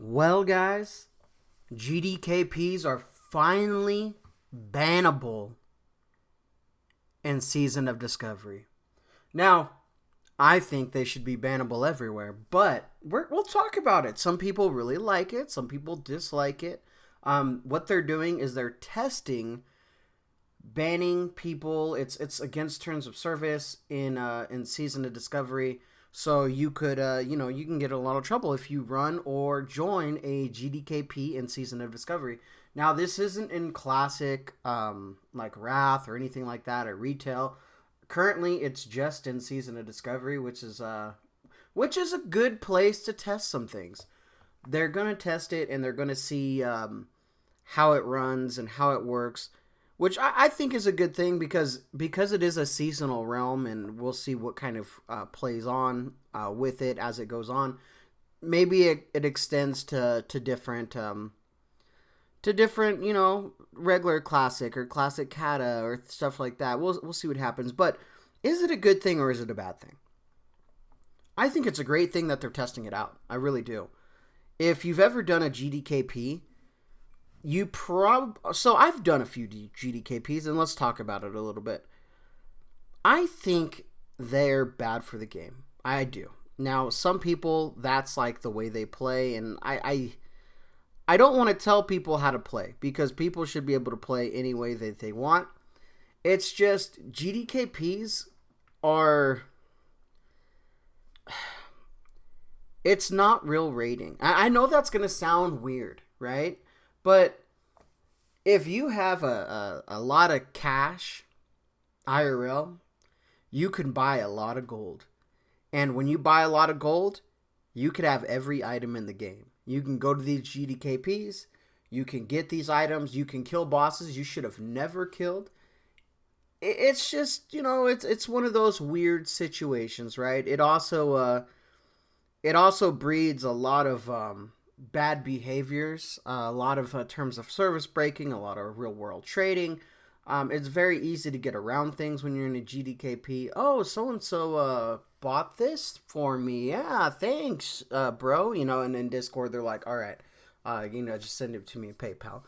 Well, guys, GDKPs are finally bannable in Season of Discovery. Now, I think they should be bannable everywhere, but we'll talk about it. Some people really like it, some people dislike it. What they're doing is they're testing banning people. It's against terms of service in Season of Discovery. So you could you can get in a lot of trouble if you run or join a GDKP in Season of Discovery. Now this isn't in Classic, like Wrath or anything like that, or Retail. Currently, it's just in Season of Discovery, which is a good place to test some things. They're gonna test it and they're gonna see how it runs and how it works, which I think is a good thing because it is a seasonal realm, and we'll see what kind of plays on with it as it goes on. Maybe it extends to different regular classic or classic kata or stuff like that. We'll see what happens. But is it a good thing or is it a bad thing? I think it's a great thing that they're testing it out. I really do. If you've ever done a GDKP, so I've done a few GDKPs, and let's talk about it a little bit. I think they're bad for the game. I do. Now, some people, that's like the way they play, and I don't want to tell people how to play, because people should be able to play any way that they want. It's just GDKPs are... It's not real rating. I know that's going to sound weird, right? But if you have a lot of cash, IRL, you can buy a lot of gold. And when you buy a lot of gold, you could have every item in the game. You can go to these GDKPs, you can get these items, you can kill bosses you should have never killed. It's just, it's one of those weird situations, right? It also breeds a lot of bad behaviors, a lot of terms of service breaking, a lot of real world trading. It's very easy to get around things when you're in a GDKP. Oh, so and so bought this for me. Yeah, thanks, bro. And in Discord they're like, all right, just send it to me in PayPal.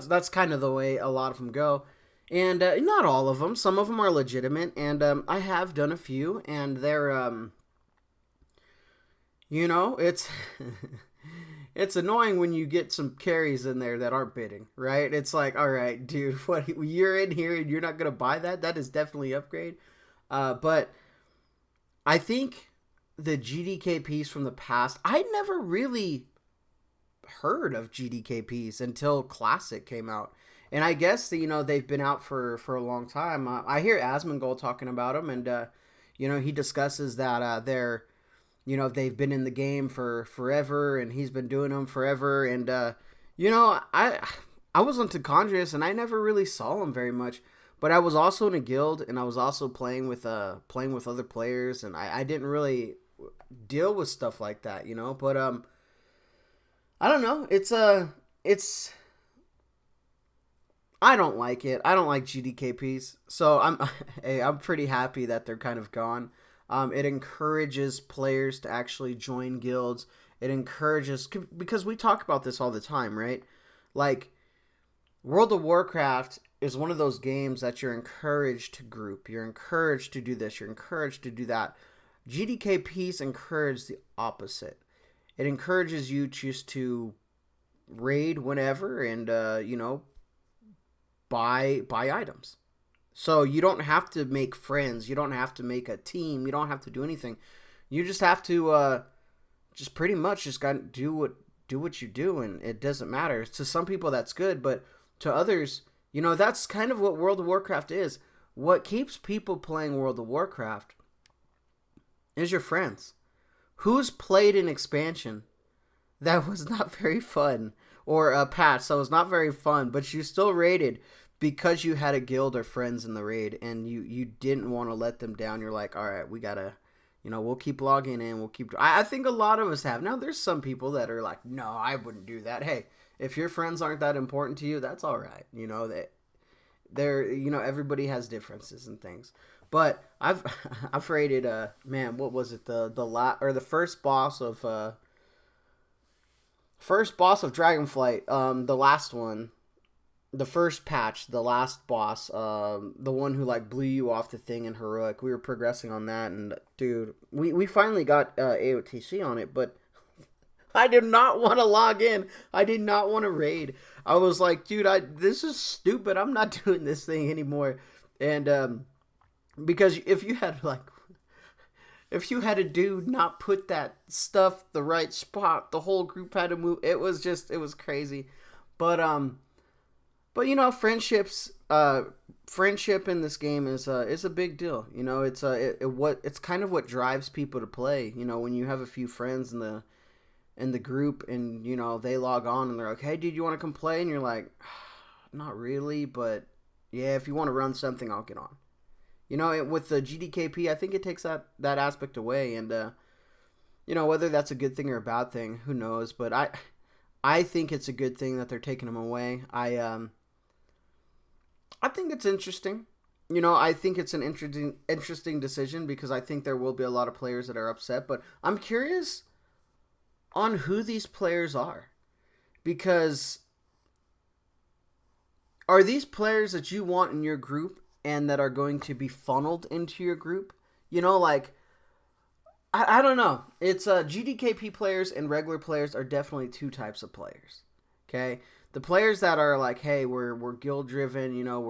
That's kind of the way a lot of them go. And not all of them. Some of them are legitimate, and I have done a few, and they're it's it's annoying when you get some carries in there that aren't bidding, right? It's like, all right, dude, what, you're in here and you're not gonna buy that? That is definitely upgrade. But I think the GDKPs from the past, I never really heard of GDKPs until Classic came out. And I guess that, they've been out for a long time. I hear Asmongold talking about them, and he discusses that they've been in the game for forever, and he's been doing them forever. And I was into Conjurus, and I never really saw him very much. But I was also in a guild, and I was also playing with other players, and I didn't really deal with stuff like that, But I don't know. It's I don't like it. I don't like GDKPs. So I'm pretty happy that they're kind of gone. It encourages players to actually join guilds. It encourages, because we talk about this all the time, right? Like, World of Warcraft is one of those games that you're encouraged to group. You're encouraged to do this. You're encouraged to do that. GDKPs encourage the opposite. It encourages you just to raid whenever and, buy items. So you don't have to make friends. You don't have to make a team. You don't have to do anything. You just have to just pretty much just got to do what you do, and it doesn't matter. To some people that's good, but to others, that's kind of what World of Warcraft is. What keeps people playing World of Warcraft is your friends. Who's played an expansion that was not very fun, or a patch that was not very fun, but you still raided because you had a guild or friends in the raid, and you didn't want to let them down? You're like, all right, we gotta, we'll keep logging in. We'll keep. I think a lot of us have. Now, there's some people that are like, no, I wouldn't do that. Hey, if your friends aren't that important to you, that's all right. They're everybody has differences and things. But I've raided what was it, the first boss of First boss of Dragonflight, the last one, the first patch, the last boss, the one who like blew you off the thing in heroic. We were progressing on that, and dude, we finally got AOTC on it, but I did not want to log in. I did not want to raid. I was like, dude, this is stupid. I'm not doing this thing anymore. And because if you had a dude not put that stuff the right spot, the whole group had to move. It was crazy. But you know, friendship in this game is a big deal. You know, it's kind of what drives people to play. You know, when you have a few friends in the group, and you know they log on and they're like, "Hey, dude, you want to come play?" And you're like, "Not really, but yeah, if you want to run something, I'll get on." You know, with the GDKP, I think it takes that aspect away, and you know, whether that's a good thing or a bad thing, who knows? But I think it's a good thing that they're taking them away. I think it's interesting. You know, I think it's an interesting decision, because I think there will be a lot of players that are upset. But I'm curious on who these players are, because are these players that you want in your group and that are going to be funneled into your group? You know, like, I don't know. It's GDKP players and regular players are definitely two types of players. Okay, the players that are like, hey, we're guild driven. You know,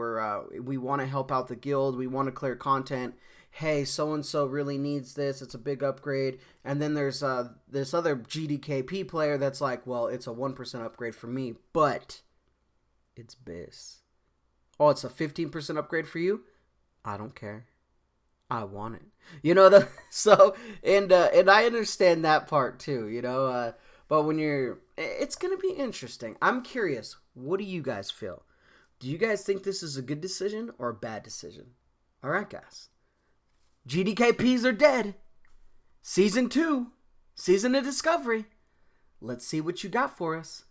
we want to help out the guild. We want to clear content. Hey, so and so really needs this. It's a big upgrade. And then there's this other GDKP player that's like, well, it's a 1% upgrade for me, but it's BIS. Oh, it's a 15% upgrade for you? I don't care. I want it. You know, and I understand that part too, you know, but it's going to be interesting. I'm curious. What do you guys feel? Do you guys think this is a good decision or a bad decision? All right, guys. GDKPs are dead. Season 2, Season of Discovery. Let's see what you got for us.